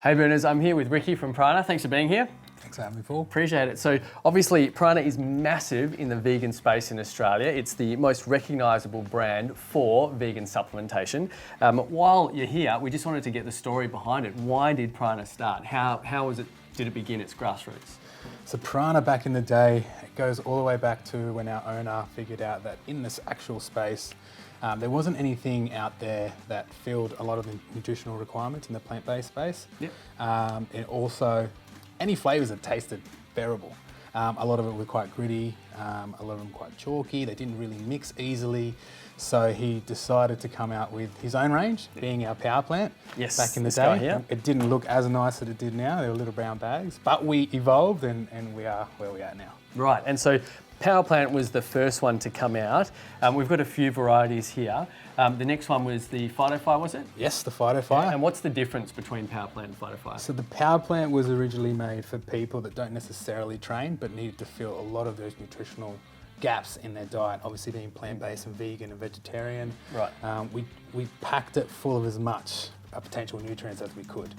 Hey Burners, I'm here with Ricky from Prana. Thanks for being here. Thanks for having me, Paul. Appreciate it. So obviously Prana is massive in the vegan space in Australia. It's the most recognisable brand for vegan supplementation. While you're here, we just wanted to get the story behind it. Why did Prana start? Did it begin its grassroots? So Prana back in the day, it goes all the way back to when our owner figured out that in this actual space, there wasn't anything out there that filled a lot of the nutritional requirements in the plant-based space. Yep. And also, any flavours that tasted bearable. A lot of it were quite gritty, a lot of them quite chalky, they didn't really mix easily. So he decided to come out with his own range, being our PowerPlant. Yes, back in the this guy day. here. It didn't look as nice as it did now, they were little brown bags, but we evolved and we are where we are now. Right, and so PowerPlant was the first one to come out. We've got a few varieties here. The next one was the Phytofire, was it? Yes, the Phytofire. And what's the difference between PowerPlant and Phytofire? So the PowerPlant was originally made for people that don't necessarily train, but needed to fill a lot of those nutritional gaps in their diet, obviously being plant-based and vegan and vegetarian. Right. We packed it full of as much potential nutrients as we could.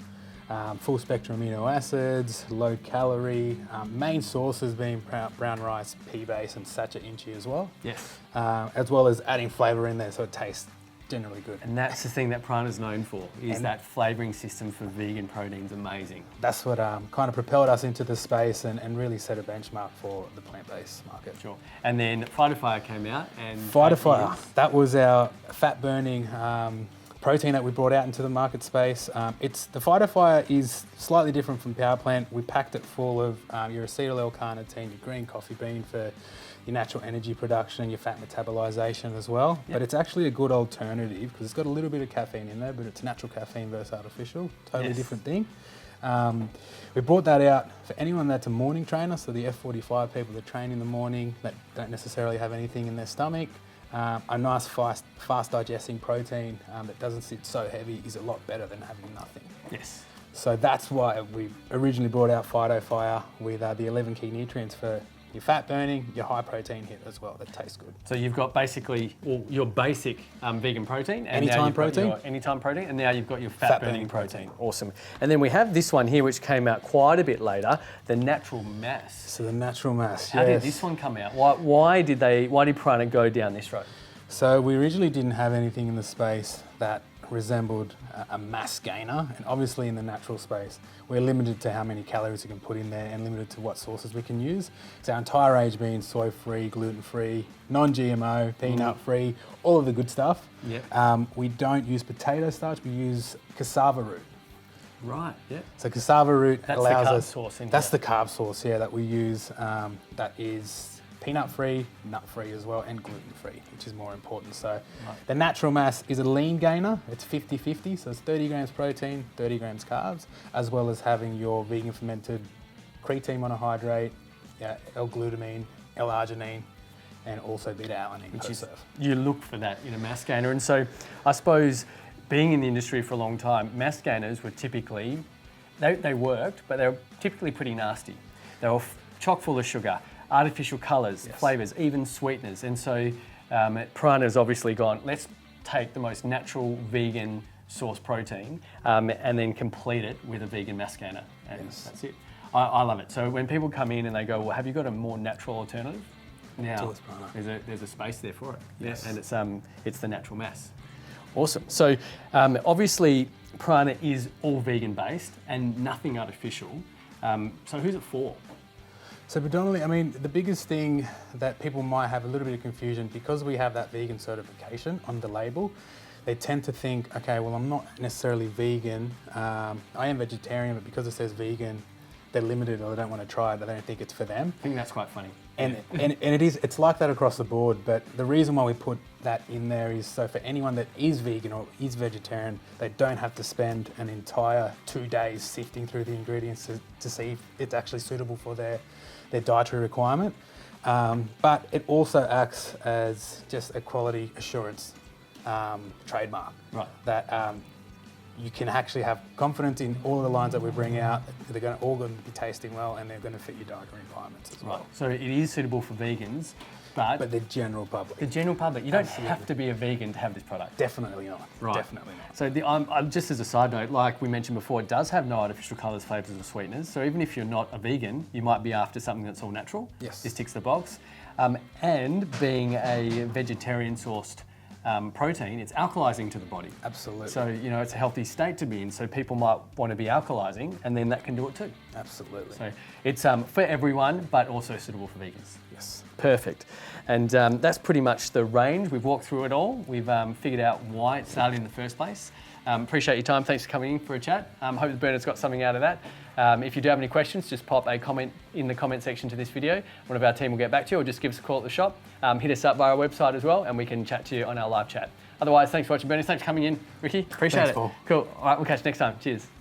Full spectrum amino acids, low calorie, main sources being brown rice, pea base and sacha inchi as well. Yes. As well as adding flavour in there so it tastes generally good. And that's the thing that Prana's known for, is that flavouring system for vegan protein's amazing. That's what kind of propelled us into the space and really set a benchmark for the plant-based market. Sure. And then Phytofire came out and... Phytofire, that was our fat-burning protein that we brought out into the market space. The Phytofire is slightly different from PowerPlant. We packed it full of your acetyl L-carnitine, your green coffee bean for your natural energy production and your fat metabolization as well. Yep. But it's actually a good alternative because it's got a little bit of caffeine in there, but it's natural caffeine versus artificial, totally different thing. We brought that out for anyone that's a morning trainer, so the F45 people that train in the morning that don't necessarily have anything in their stomach. A nice fast digesting protein that doesn't sit so heavy is a lot better than having nothing. Yes. So that's why we originally brought out Phytofire with the 11 key nutrients for your fat burning, your high protein hit as well, that tastes good. So you've got basically your basic vegan protein. And anytime protein. Anytime protein, and now you've got your fat burning protein. Awesome. And then we have this one here, which came out quite a bit later, the natural mass. So the natural mass, How did this one come out? Why did Prana go down this road? So we originally didn't have anything in the space that resembled a mass gainer, and obviously in the natural space we're limited to how many calories we can put in there and limited to what sources we can use. So our entire range being soy-free, gluten-free, non-GMO, peanut-free, all of the good stuff. Yep. We don't use potato starch, we use cassava root. Right, yeah. So cassava root allows the carb us... source, isn't that's it? the carb source, yeah, that we use. That is peanut-free, nut-free as well, and gluten-free, which is more important. So the natural mass is a lean gainer. It's 50-50, so it's 30 grams protein, 30 grams carbs, as well as having your vegan fermented creatine monohydrate, L-glutamine, L-arginine, and also beta-alanine. Which is, you look for that in a mass gainer. And so I suppose being in the industry for a long time, mass gainers were typically, they worked, but they were typically pretty nasty. They were chock full of sugar, artificial colours, flavours, even sweeteners. And so Prana's obviously gone, let's take the most natural vegan source protein and then complete it with a vegan mass gainer. And that's it. I love it. So when people come in and they go, well, have you got a more natural alternative? Now, there's a space there for it. Yes. And it's the natural mass. Awesome. So obviously Prana is all vegan based and nothing artificial. So who's it for? So predominantly, I mean, the biggest thing that people might have a little bit of confusion, because we have that vegan certification on the label, they tend to think, okay, well, I'm not necessarily vegan. I am vegetarian, but because it says vegan, they're limited or they don't want to try it. They don't think it's for them. I think that's quite funny. And it's like that across the board, but the reason why we put that in there is so for anyone that is vegan or is vegetarian, they don't have to spend an entire 2 days sifting through the ingredients to see if it's actually suitable for their dietary requirement. But it also acts as just a quality assurance trademark. Right. That you can actually have confidence in all of the lines that we bring out. They're all going to be tasting well and they're going to fit your dietary requirements as well. Right. So it is suitable for vegans, But the general public. The general public, you don't have to be a vegan to have this product. Definitely not. Right. Definitely not. So just as a side note, like we mentioned before, it does have no artificial colours, flavours or sweeteners. So even if you're not a vegan, you might be after something that's all natural. Yes. This ticks the box. And being a vegetarian sourced protein, it's alkalizing to the body. Absolutely. So, you know, it's a healthy state to be in. So people might want to be alkalizing and then that can do it too. Absolutely. So it's for everyone, but also suitable for vegans. Yes. Perfect. And that's pretty much the range. We've walked through it all. We've figured out why it started in the first place. Appreciate your time. Thanks for coming in for a chat. Hope Bernard's got something out of that. If you do have any questions, just pop a comment in the comment section to this video. One of our team will get back to you, or just give us a call at the shop. Hit us up via our website as well, and we can chat to you on our live chat. Otherwise, thanks for watching, Bernard. Thanks for coming in, Ricky. Appreciate Thanks, it. Paul. Cool. All right, we'll catch you next time. Cheers.